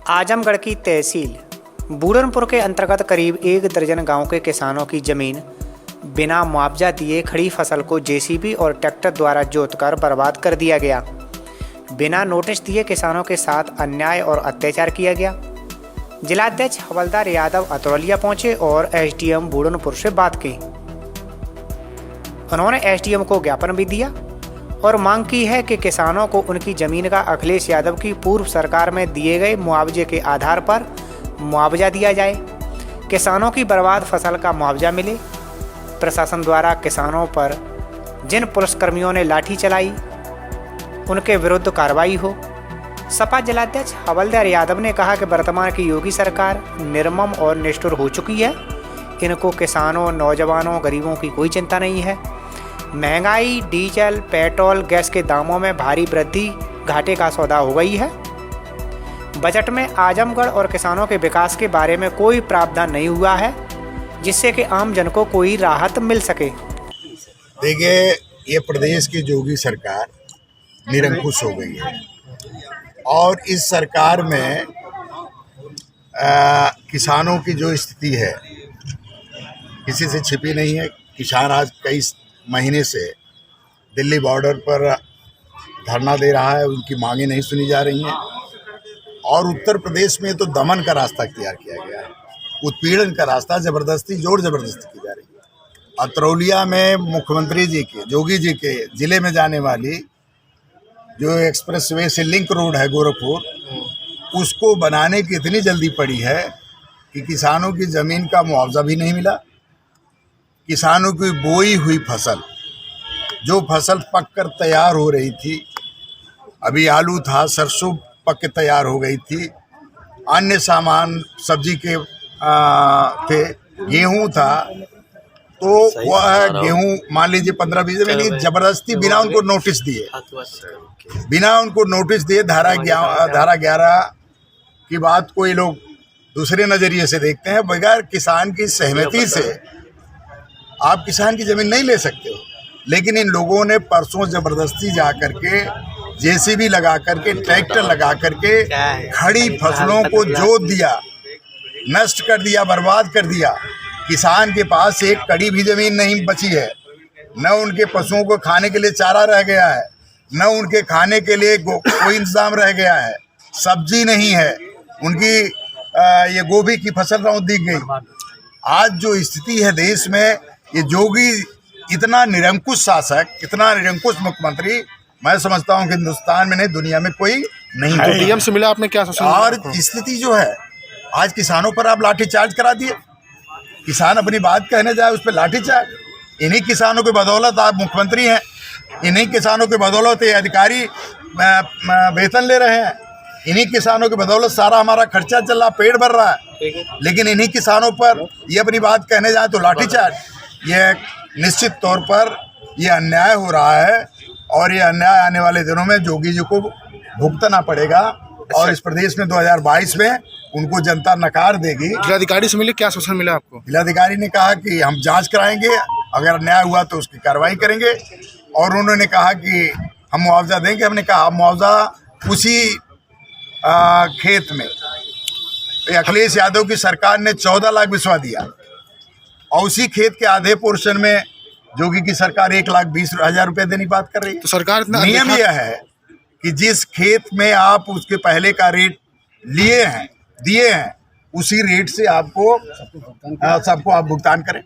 आजमगढ़ की तहसील बूढ़नपुर के अंतर्गत करीब 1 दर्जन गांव के किसानों की जमीन बिना मुआवजा दिए खड़ी फसल को जेसीबी और ट्रैक्टर द्वारा जोतकर बर्बाद कर दिया गया। बिना नोटिस दिए किसानों के साथ अन्याय और अत्याचार किया गया। जिलाध्यक्ष हवलदार यादव अतरौलिया पहुंचे और एसडीएम बूढ़नपुर से बात की। उन्होंने एसडीएम को ज्ञापन भी दिया और मांग की है कि किसानों को उनकी जमीन का अखिलेश यादव की पूर्व सरकार में दिए गए मुआवजे के आधार पर मुआवजा दिया जाए, किसानों की बर्बाद फसल का मुआवजा मिले। प्रशासन द्वारा किसानों पर जिन पुलिसकर्मियों ने लाठी चलाई उनके विरुद्ध कार्रवाई हो। सपा जिलाध्यक्ष हवलदार यादव ने कहा कि वर्तमान की योगी सरकार निर्मम और निष्ठुर हो चुकी है। इनको किसानों, नौजवानों, गरीबों की कोई चिंता नहीं है। महंगाई, डीजल, पेट्रोल, गैस के दामों में भारी वृद्धि घाटे का सौदा हो गई है। बजट में आजमगढ़ और किसानों के विकास के बारे में कोई प्रावधान नहीं हुआ है जिससे कि आम जन को कोई राहत मिल सके। देखिए, ये प्रदेश की योगी सरकार निरंकुश हो गई है और इस सरकार में किसानों की जो स्थिति है किसी से छिपी नहीं है। किसान आज कई महीने से दिल्ली बॉर्डर पर धरना दे रहा है, उनकी मांगें नहीं सुनी जा रही हैं और उत्तर प्रदेश में तो दमन का रास्ता इख्तियार किया गया है, उत्पीड़न का रास्ता ज़बरदस्ती की जा रही है। अतरौलिया में मुख्यमंत्री जी के, योगी जी के ज़िले में जाने वाली जो एक्सप्रेसवे से लिंक रोड है गोरखपुर, उसको बनाने की इतनी जल्दी पड़ी है कि किसानों की ज़मीन का मुआवजा भी नहीं मिला। किसानों की बोई हुई फसल, जो फसल पक कर तैयार हो रही थी, अभी आलू था, सरसों पक के तैयार हो गई थी, अन्य सामान सब्जी के थे, गेहूं था, तो वह गेहूं मान लीजिए 15-20 दिन जबरदस्ती बिना उनको नोटिस दिए धारा 11 की बात को ये लोग दूसरे नज़रिए से देखते हैं। बगैर किसान की सहमति से आप किसान की ज़मीन नहीं ले सकते हो, लेकिन इन लोगों ने परसों ज़बरदस्ती जा करके जेसीबी लगा करके, ट्रैक्टर लगा करके खड़ी फसलों को जोत दिया, नष्ट कर दिया, बर्बाद कर दिया। किसान के पास एक कड़ी भी ज़मीन नहीं बची है, न उनके पशुओं को खाने के लिए चारा रह गया है, न उनके खाने के लिए कोई इंतज़ाम रह गया है, सब्जी नहीं है, उनकी ये गोभी की फसल रौंद दी गई। आज जो स्थिति है देश में, ये योगी इतना निरंकुश शासक, इतना निरंकुश मुख्यमंत्री मैं समझता हूँ कि हिंदुस्तान में नहीं, दुनिया में कोई नहीं है। डीएम से मिला आपने, क्या और स्थिति जो है आज किसानों पर आप लाठीचार्ज करा दिए। किसान अपनी बात कहने जाए उस पर लाठीचार्ज। इन्हीं किसानों की बदौलत आप मुख्यमंत्री हैं, इन्हीं किसानों की बदौलत ये अधिकारी वेतन ले रहे हैं, इन्हीं किसानों की बदौलत सारा हमारा खर्चा चल रहा, पेट भर रहा है, लेकिन इन्हीं किसानों पर ये अपनी बात कहने जाए तो लाठीचार्ज। ये निश्चित तौर पर ये अन्याय हो रहा है और ये अन्याय आने वाले दिनों में योगी जी को भुगतना पड़ेगा और इस प्रदेश में 2022 में उनको जनता नकार देगी। जिलाधिकारी से मिले, क्या आश्वासन मिला आपको? जिलाधिकारी ने कहा कि हम जांच कराएंगे, अगर अन्याय हुआ तो उसकी कार्रवाई करेंगे और उन्होंने कहा कि हम मुआवजा देंगे। हमने कहा मुआवजा उसी खेत में अखिलेश यादव की सरकार ने 14 लाख बिस्वा दिया और उसी खेत के आधे पोर्शन में योगी की सरकार 1,20,000 रुपये देने की बात कर रही है। तो सरकार नियम यह है कि जिस खेत में आप उसके पहले का रेट दिए हैं, उसी रेट से आपको सबको आप भुगतान करें।